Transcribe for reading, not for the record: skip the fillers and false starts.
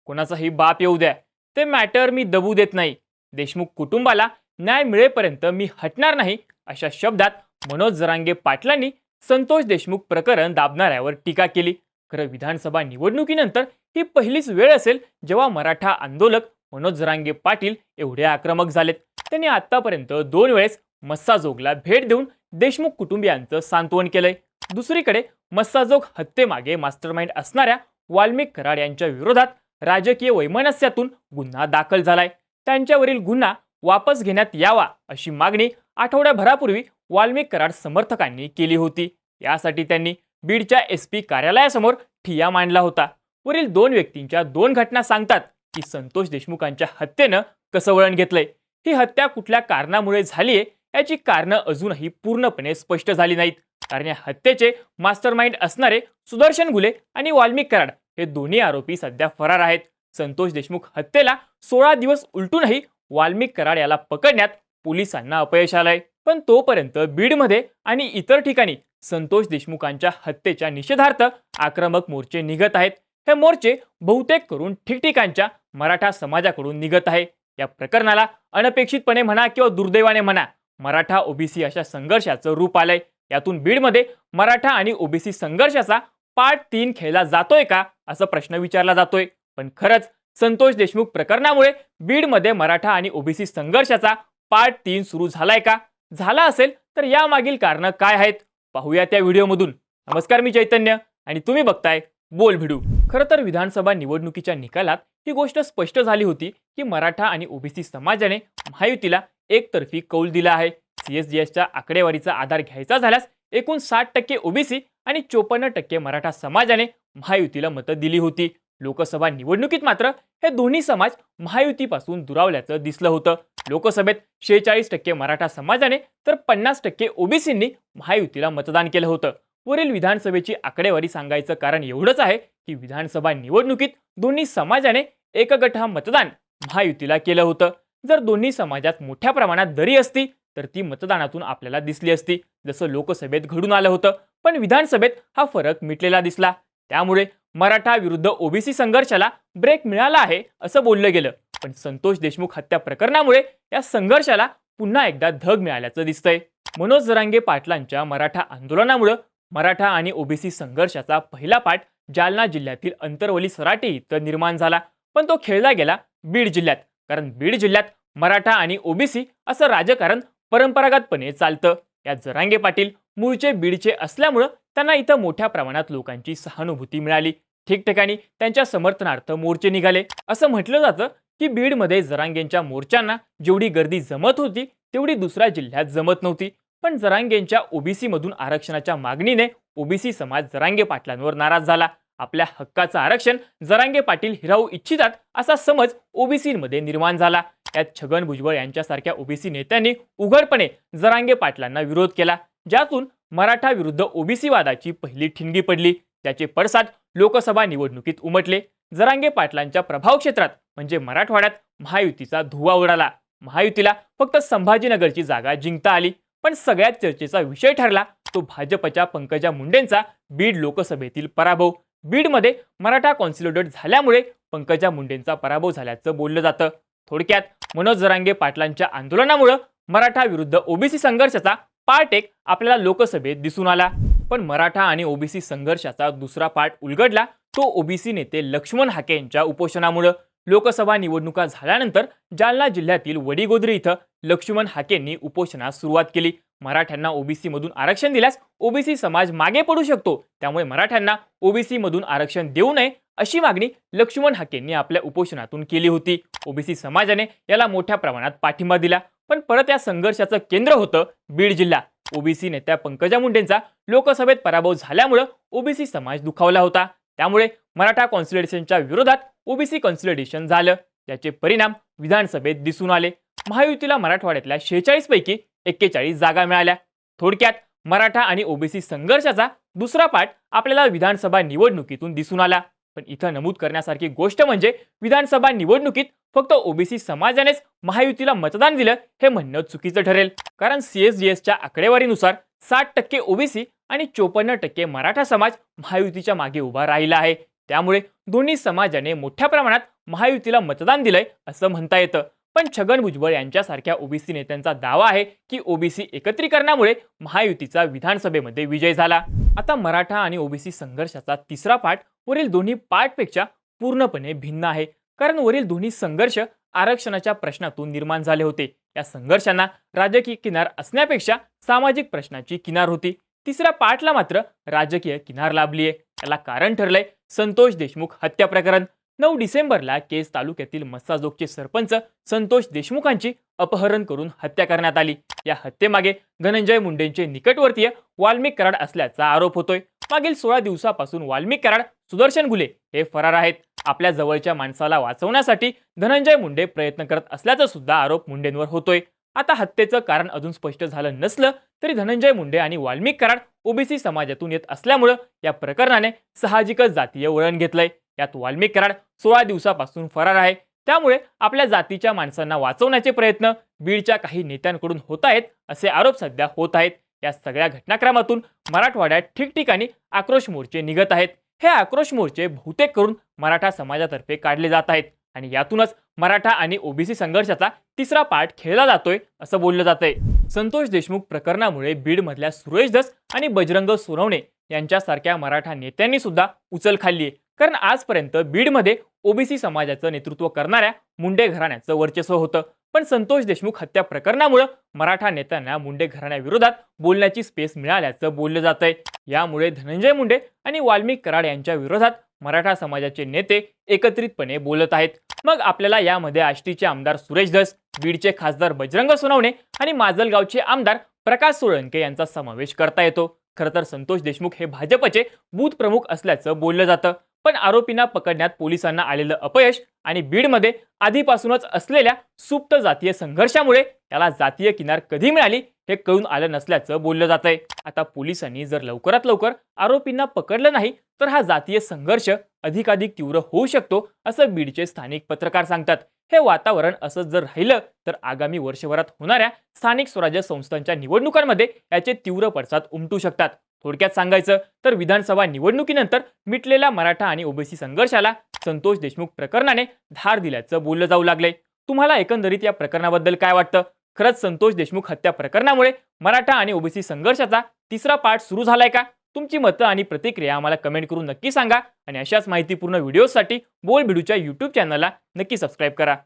कोणाचाही बाप येऊ द्या, ते मॅटर मी दबू देत नाही. देशमुख कुटुंबाला न्याय मिळेपर्यंत मी हटणार नाही, अशा शब्दात मनोज जरांगे पाटलांनी संतोष देशमुख प्रकरण दाबणाऱ्यावर टीका केली. खरं विधानसभा निवडणुकीनंतर ही पहिलीच वेळ असेल जेव्हा मराठा आंदोलक मनोज जरांगे पाटील एवढे आक्रमक झालेत. त्यांनी आतापर्यंत 2 वेळेस मस्साजोगला भेट देऊन देशमुख कुटुंबियांचं सांत्वन केलंय. दुसरीकडे मस्साजोग हत्येमागे मास्टरमाइंड असणाऱ्या वाल्मिक कराड यांच्या विरोधात राजकीय वैमनस्यातून गुन्हा दाखल झालाय. त्यांच्यावरील गुन्हा वापस घेण्यात यावा अशी मागणी आठवड्याभरापूर्वी वाल्मिक कराड समर्थकांनी केली होती. यासाठी त्यांनी बीडच्या SP कार्यालयासमोर ठिय्या मांडला होता. वरील 2 व्यक्तींच्या 2 घटना सांगतात की संतोष देशमुखांच्या हत्येनं कसं वळण घेतलंय. ही हत्या कुठल्या कारणामुळे झालीये याची कारणं अजूनही पूर्णपणे स्पष्ट झाली नाहीत. कारण या हत्येचे मास्टरमाइंड असणारे सुदर्शन गुले आणि वाल्मिक कराड हे दोन्ही आरोपी सध्या फरार आहेत. संतोष देशमुख हत्येला 16 दिवस उलटूनही वाल्मिक कराड याला पकडण्यात पोलिसांना अपयश आलंय. पण तोपर्यंत बीडमध्ये आणि इतर ठिकाणी संतोष देशमुखांच्या हत्येच्या निषेधार्थ आक्रमक मोर्चे निघत आहेत. हे मोर्चे बहुतेक करून ठिकठिकाणच्या मराठा समाजाकडून निघत आहे. या प्रकरणाला अनपेक्षितपणे म्हणा किंवा दुर्दैवाने म्हणा, मराठा ओबीसी अशा संघर्षाचं रूप आलंय. यातून बीडमध्ये मराठा आणि ओबीसी संघर्षाचा पार्ट 3 खेळला जातोय का, असा प्रश्न विचारला जातोय. पण खरंच संतोष देशमुख प्रकरणामुळे बीडमध्ये मराठा आणि ओबीसी संघर्षाचा पार्ट 3 सुरू झालाय का? झाला असेल तर यामागील कारणं काय आहेत, पाहूया त्या व्हिडिओमधून. नमस्कार, मी चैतन्य आणि तुम्ही बघताय बोल भिडू. खरं तर विधानसभा निवडणुकीच्या निकालात ही गोष्ट स्पष्ट झाली होती की मराठा आणि ओबीसी समाजाने महायुतीला एकतर्फी कौल दिला आहे. CSDSच्या आकडेवारीचा आधार घ्यायचा झाल्यास एकूण 60% ओबीसी आणि 54% मराठा समाजाने महायुतीला मतं दिली होती. लोकसभा निवडणुकीत मात्र हे दोन्ही समाज महायुतीपासून दुरावल्याचं दिसलं होतं. लोकसभेत 46% मराठा समाजाने तर 50% ओबीसींनी महायुतीला मतदान केलं होतं. वरील विधानसभेची आकडेवारी सांगायचं कारण एवढंच आहे की विधानसभा निवडणुकीत दोन्ही समाजाने एकगठ्ठा मतदान महायुतीला केलं होतं. जर दोन्ही समाजात मोठ्या प्रमाणात दरी असती तर ती मतदानातून आपल्याला दिसली असती, जसं लोकसभेत घडून आलं होतं. पण विधानसभेत हा फरक मिटलेला दिसला. त्यामुळे मराठा विरुद्ध ओबीसी संघर्षाला ब्रेक मिळाला आहे असं बोललं गेलं. पण संतोष देशमुख हत्या प्रकरणामुळे या संघर्षाला पुन्हा एकदा धग मिळाल्याचं दिसतंय. मनोज जरांगे पाटलांच्या मराठा आंदोलनामुळे मराठा आणि ओबीसी संघर्षाचा पहिला पाठ जालना जिल्ह्यातील अंतरवली सराटी इथं निर्माण झाला. पण तो खेळला गेला बीड जिल्ह्यात. कारण बीड जिल्ह्यात मराठा आणि ओबीसी असं राजकारण परंपरागतपणे चालतं. या जरांगे पाटील मूळचे बीडचे असल्यामुळं त्यांना इथं मोठ्या प्रमाणात लोकांची सहानुभूती मिळाली. ठिकठिकाणी त्यांच्या समर्थनार्थ मोर्चे निघाले. असं म्हटलं जातं की बीडमध्ये जरांगेंच्या मोर्चांना जेवढी गर्दी जमत होती तेवढी दुसऱ्या जिल्ह्यात जमत नव्हती. पण जरांगेंच्या ओबीसी मधून आरक्षणाच्या मागणीने ओबीसी समाज जरांगे पाटलांवर नाराज झाला. आपल्या हक्काचं आरक्षण जरांगे पाटील हिरावू इच्छितात असा समज ओबीसीमध्ये निर्माण झाला. यात छगन भुजबळ यांच्यासारख्या ओबीसी नेत्यांनी उघडपणे जरांगे पाटलांना विरोध केला, ज्यातून मराठा विरुद्ध ओबीसी वादाची पहिली ठिणगी पडली. त्याचे पडसाद लोकसभा निवडणुकीत उमटले. जरांगे पाटलांच्या प्रभाव क्षेत्रात म्हणजे मराठवाड्यात महायुतीचा धुव्वा उडाला. महायुतीला फक्त संभाजीनगरची जागा जिंकता आली. पण सगळ्यात चर्चेचा विषय ठरला तो भाजपच्या पंकजा मुंडेंचा बीड लोकसभेतील पराभव. बीडमध्ये मराठा कॉन्सोलिडेट झाल्यामुळे पंकजा मुंडेंचा पराभव झाल्याचं बोललं जातं. थोडक्यात मनोज जरांगे पाटलांच्या आंदोलनामुळे मराठा विरुद्ध ओबीसी संघर्षाचा पार्ट 1 आपल्याला लोकसभेत दिसून आला. पण मराठा आणि ओबीसी संघर्षाचा दुसरा पार्ट उलगडला तो ओबीसी नेते लक्ष्मण हाके यांच्या उपोषणामुळे. लोकसभा निवडणुका झाल्यानंतर जालना जिल्ह्यातील वडीगोद्री इथं लक्ष्मण हाकेंनी उपोषणास सुरुवात केली. मराठ्यांना ओबीसी मधून आरक्षण दिल्यास ओबीसी समाज मागे पडू शकतो, त्यामुळे मराठ्यांना ओबीसी मधून आरक्षण देऊ नये अशी मागणी लक्ष्मण हाकेंनी आपल्या उपोषणातून केली होती. ओबीसी समाजाने याला मोठ्या प्रमाणात पाठिंबा दिला. पण परत या संघर्षाचं केंद्र होतं बीड जिल्हा. ओबीसी नेत्या पंकजा मुंडेंचा लोकसभेत पराभव झाल्यामुळे ओबीसी समाज दुखावला होता. त्यामुळे मराठा कॉन्सोलिडेशनच्या विरोधात ओबीसी कॉन्सोलिडेशन झालं. त्याचे परिणाम विधानसभेत दिसून आले. महायुतीला मराठवाड्यातल्या 46 पैकी 41 जागा मिळाल्या. थोडक्यात मराठा आणि ओबीसी संघर्षाचा दुसरा पार्ट आपल्याला विधानसभा निवडणुकीतून दिसून आला. पण इथं नमूद करण्यासारखी गोष्ट म्हणजे विधानसभा निवडणुकीत फक्त ओबीसी समाजानेच महायुतीला मतदान दिलं हे म्हणणं चुकीचं ठरेल. कारण CSDSच्या आकडेवारीनुसार 60% ओबीसी आणि 54% मराठा समाज महायुतीच्या मागे उभा राहिला आहे. त्यामुळे दोन्ही समाजाने मोठ्या प्रमाणात महायुतीला मतदान दिलंय असं म्हणता येतं. पण छगन भुजबळ यांच्यासारख्या ओबीसी नेत्यांचा दावा आहे की ओबीसी एकत्रीकरणामुळे महायुतीचा विधानसभेमध्ये विजय झाला. आता मराठा आणि ओबीसी संघर्षाचा तिसरा पाठ वरील दोन्ही पाठपेक्षा पूर्णपणे भिन्न आहे. कारण वरील दोन्ही संघर्ष आरक्षणाच्या प्रश्नातून निर्माण झाले होते. या संघर्षांना राजकीय किनार असण्यापेक्षा सामाजिक प्रश्नाची किनार होती. तिसऱ्या पाठला मात्र राजकीय किनार लाभली आहे. याला कारण ठरलंय संतोष देशमुख हत्या प्रकरण. 9 डिसेंबरला केज तालुक्यातील मस्साजोगचे सरपंच संतोष देशमुखांची अपहरण करून हत्या करण्यात आली. या हत्येमागे धनंजय मुंडेंचे निकटवर्तीय वाल्मिक कराड असल्याचा आरोप होतोय. मागील 16 दिवसापासून वाल्मिक कराड, सुदर्शन घुले हे फरार आहेत. आपल्या जवळच्या माणसाला वाचवण्यासाठी धनंजय मुंडे प्रयत्न करत असल्याचा सुद्धा आरोप मुंडेंवर होतोय. आता हत्येचं कारण अजून स्पष्ट झालं नसलं तरी धनंजय मुंडे आणि वाल्मिक कराड ओबीसी समाजातून येत असल्यामुळे या प्रकरणाने साहजिकच जातीय वळण घेतलंय. यात वाल्मिक कराड 16 दिवसापासून फरार आहे. त्यामुळे आपल्या जातीच्या माणसांना वाचवण्याचे प्रयत्न बीडच्या काही नेत्यांकडून होत आहेत असे आरोप सध्या होत आहेत. या सगळ्या घटनाक्रमातून मराठवाड्यात ठिकठिकाणी आक्रोश मोर्चे निघत आहेत. हे आक्रोश मोर्चे बहुतेक करून मराठा समाजातर्फे काढले जात आहेत आणि यातूनच मराठा आणि ओबीसी संघर्षाचा तिसरा पाठ खेळला जातोय असं बोललं जातंय. संतोष देशमुख प्रकरणामुळे बीडमधल्या सुरेश धस आणि बजरंग सोनवणे यांच्यासारख्या मराठा नेत्यांनी सुद्धा उचल खाल्ली आहे. कारण आजपर्यंत बीडमध्ये ओबीसी समाजाचं नेतृत्व करणाऱ्या मुंडे घराण्याचं वर्चस्व होतं. पण संतोष देशमुख हत्या प्रकरणामुळे मराठा नेत्यांना मुंडे घराण्याविरोधात बोलण्याची स्पेस मिळाल्याचं बोललं जातंय. यामुळे धनंजय मुंडे आणि वाल्मिक कराड यांच्या विरोधात मराठा समाजाचे नेते एकत्रितपणे बोलत आहेत. मग आपल्याला यामध्ये आष्टीचे आमदार सुरेश धस, बीडचे खासदार बजरंग सोनवणे आणि माजलगावचे आमदार प्रकाश सोळंके यांचा समावेश करता येतो. खरं तर संतोष देशमुख हे भाजपचे बूथ प्रमुख असल्याचं बोललं जातं. पण आरोपींना पकडण्यात पोलिसांना आलेलं अपयश आणि बीडमध्ये आधीपासूनच असलेल्या सुप्त जातीय संघर्षामुळे याला जातीय किनार कधी मिळाली हे कळून आलं नसल्याचं बोललं जातंय. आता पोलिसांनी जर लवकरात लवकर आरोपींना पकडलं नाही तर हा जातीय संघर्ष अधिकाधिक तीव्र होऊ शकतो असं बीडचे स्थानिक पत्रकार सांगतात. हे वातावरण असंच जर राहिलं तर आगामी वर्षभरात होणाऱ्या स्थानिक स्वराज्य संस्थांच्या निवडणुकांमध्ये याचे तीव्र पडसाद उमटू शकतात. थोडक्यात सांगायचं तर विधानसभा निवडणुकीनंतर मिटलेल्या मराठा आणि ओबीसी संघर्षाला संतोष देशमुख प्रकरणाने धार दिल्याचं बोललं जाऊ लागलंय. तुम्हाला एकंदरीत या प्रकरणाबद्दल काय वाटतं? खरंच संतोष देशमुख हत्या प्रकरणामुळे मराठा आणि ओबीसी संघर्षाचा तिसरा पाठ सुरू झालाय का? तुमची मतं आणि प्रतिक्रिया आम्हाला कमेंट करून नक्की सांगा आणि अशाच माहितीपूर्ण व्हिडिओसाठी बोल बिडूच्या YouTube चॅनलला नक्की सबस्क्राईब करा.